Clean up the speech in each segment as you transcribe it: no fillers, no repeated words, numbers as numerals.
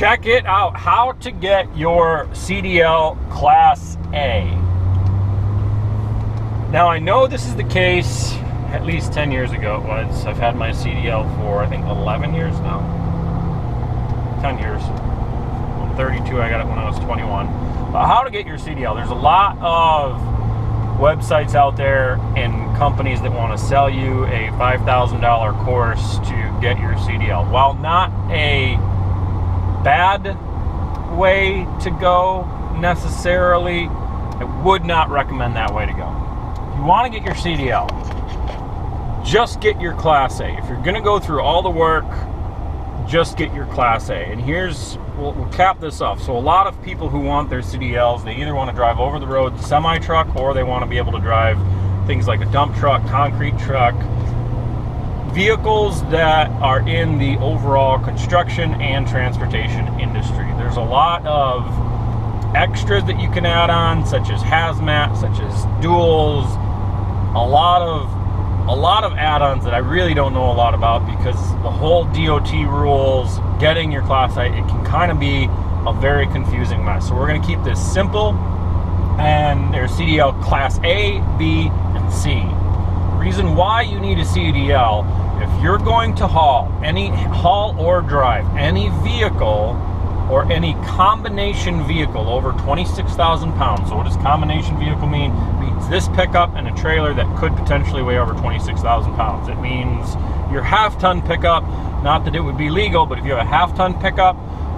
check it out. How to get your CDL Class A. Now, I know this is the case, at least 10 years ago it was. I've had my CDL for, I think, 11 years now. 10 years. I'm 32, I got it when I was 21. But how to get your CDL. There's a lot of websites out there and companies that want to sell you a $5,000 course to get your CDL. While not a bad way to go necessarily, I would not recommend that way to go. If you want to get your CDL, just get your Class A. If you're going to go through all the work, just get your Class A. And we'll cap this off. So a lot of people who want their CDLs, they either want to drive over the road semi-truck, or they want to be able to drive things like a dump truck, concrete truck, vehicles that are in the overall construction and transportation industry. There's a lot of extras that you can add on, such as hazmat, such as duals, a lot of add-ons that I really don't know a lot about, because the whole DOT rules, getting your Class A, it can kind of be a very confusing mess. So we're going to keep this simple, and there's CDL Class A, B, and C. Reason why you need a CDL: if you're going to haul or drive any vehicle or any combination vehicle over 26,000 pounds. So what does combination vehicle mean? It means this pickup and a trailer that could potentially weigh over 26,000 pounds. It means your half-ton pickup, not that it would be legal, but if you have a half-ton pickup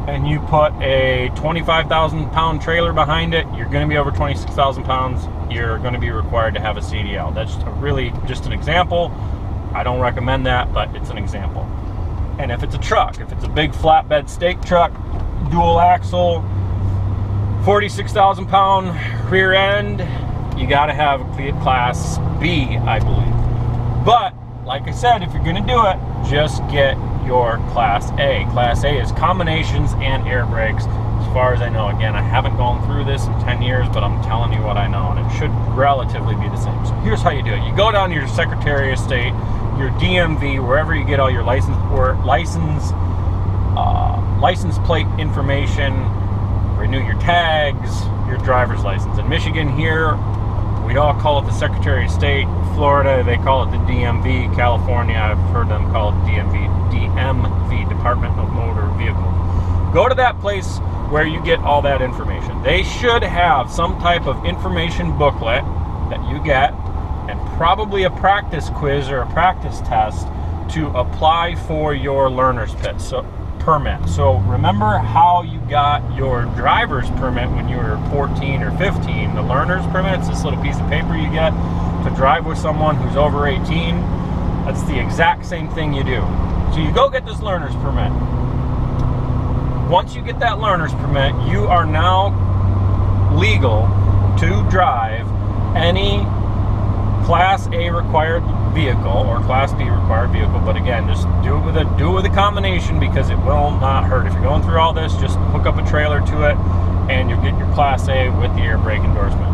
and you put a 25,000 pound trailer behind it, you're going to be over 26,000 pounds. You're going to be required to have a CDL. That's really just an example. I don't recommend that, but it's an example. And if it's a truck, if it's a big flatbed stake truck, dual axle, 46,000 pound rear end, you got to have a Class B, I believe. But like I said, if you're going to do it, just get your Class A. Class A is combinations and air brakes, as far as I know. Again, I haven't gone through this in 10 years, but I'm telling you what I know, and it should relatively be the same. So here's how you do it. You go down to your Secretary of State, your DMV, wherever you get all your license plate information, renew your tags, your driver's license. In Michigan here, we all call it the Secretary of State. Florida, they call it the DMV. California, I've heard them call it DMV, Department of Motor Vehicles. Go to that place where you get all that information. They should have some type of information booklet that you get, and probably a practice quiz or a practice test to apply for your learner's permit. So remember how you got your driver's permit when you were 14 or 15. The learner's permit, it's this little piece of paper you get to drive with someone who's over 18. That's the exact same thing you do. So you go get this learner's permit. Once you get that learner's permit, you are now legal to drive any Class A required vehicle or Class B required vehicle. But again, just do it with a combination, because it will not hurt. If you're going through all this, just hook up a trailer to it and you'll get your Class A with the air brake endorsement.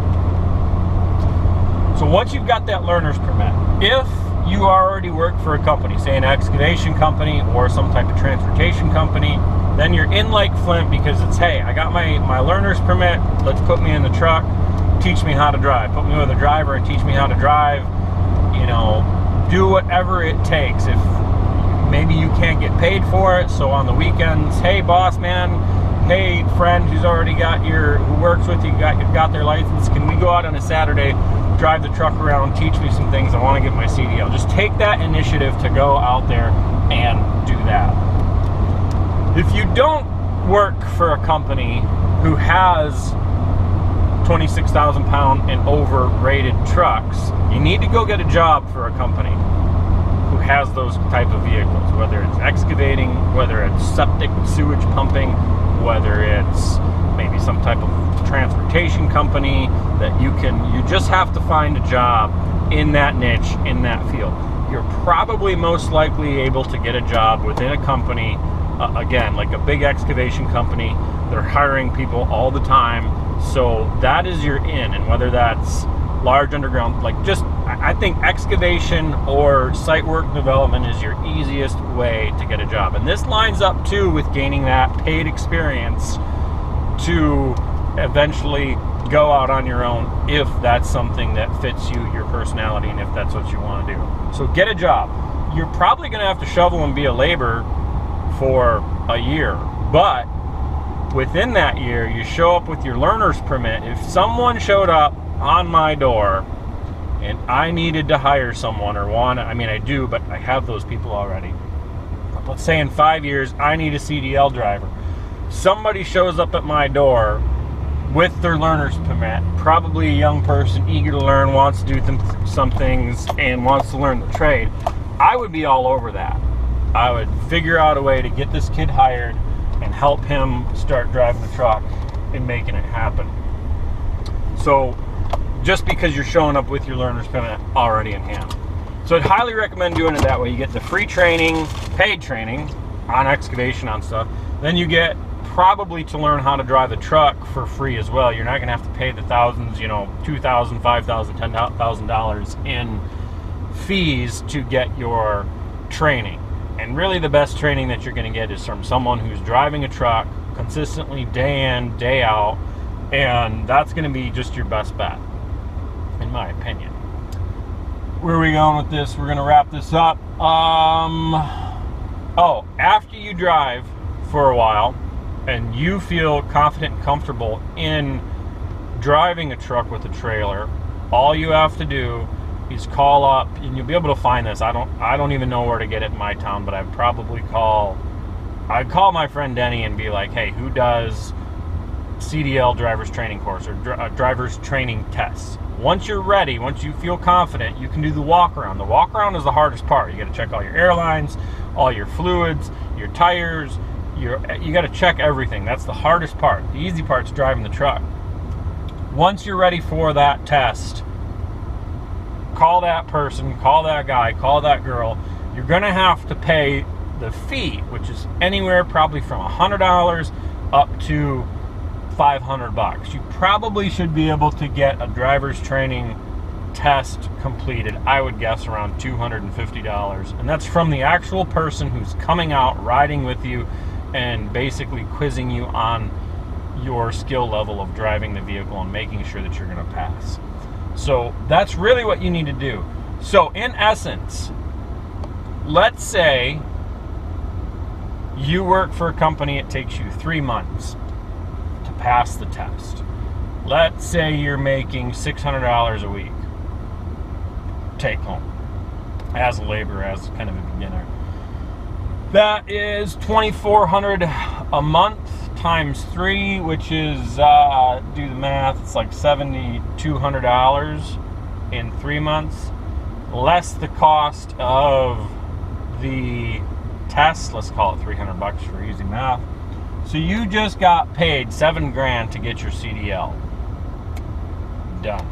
So once you've got that learner's permit, if you already work for a company, say an excavation company or some type of transportation company, then you're in like Flint, because it's, hey, I got my learner's permit, let's put me in the truck, teach me how to drive. Put me with a driver and teach me how to drive. You know, do whatever it takes. If maybe you can't get paid for it, so on the weekends, hey boss man, hey friend who's already who works with you, got their license, can we go out on a Saturday, drive the truck around, teach me some things, I want to get my CDL. Just take that initiative to go out there and do that. If you don't work for a company who has 26,000 pound and over rated trucks, you need to go get a job for a company who has those type of vehicles, whether it's excavating, whether it's septic sewage pumping, whether it's maybe some type of transportation company that you just have to find a job in that niche, in that field. You're probably most likely able to get a job within a company, again, like a big excavation company. They're hiring people all the time. So that is your in, and whether that's large underground, like just I think excavation or site work development is your easiest way to get a job. And this lines up too with gaining that paid experience to eventually go out on your own if that's something that fits you, your personality, and if that's what you want to do. So get a job. You're probably going to have to shovel and be a laborer for a year, but within that year, you show up with your learner's permit. If someone showed up on my door and I needed to hire someone I do, but I have those people already. Let's say in 5 years, I need a CDL driver. Somebody shows up at my door with their learner's permit, probably a young person, eager to learn, wants to do some things, and wants to learn the trade. I would be all over that. I would figure out a way to get this kid hired and help him start driving the truck and making it happen. So just because you're showing up with your learner's permit already in hand. So I'd highly recommend doing it that way. You get the free training, paid training on excavation, on stuff. Then you get probably to learn how to drive a truck for free as well. You're not going to have to pay the thousands, $2,000, $5,000, $10,000 in fees to get your training. And really the best training that you're going to get is from someone who's driving a truck consistently day in, day out, and that's going to be just your best bet, in my opinion. Where are we going with this? We're going to wrap this up. After you drive for a while and you feel confident and comfortable in driving a truck with a trailer, all you have to do is call up, and you'll be able to find this. I don't even know where to get it in my town, but I'd call my friend Denny and be like, hey, who does CDL driver's training course or driver's training tests? Once you're ready, once you feel confident, you can do the walk around. The walk around is the hardest part. You got to check all your airlines, all your fluids, your tires. You got to check everything. That's the hardest part. The easy part's driving the truck. Once you're ready for that test, call that person, call that guy, call that girl. You're going to have to pay the fee, which is anywhere probably from $100 up to $500. You probably should be able to get a driver's training test completed, I would guess around $250. And that's from the actual person who's coming out, riding with you, and basically quizzing you on your skill level of driving the vehicle and making sure that you're going to pass. So that's really what you need to do. So in essence, let's say you work for a company, it takes you 3 months to pass the test. Let's say you're making $600 a week take home as a laborer, as kind of a beginner. That is $2,400 a month times 3, which is, do the math, it's like $7,200 in 3 months, less the cost of the test. Let's call it $300 for easy math. So you just got paid $7,000 to get your CDL done.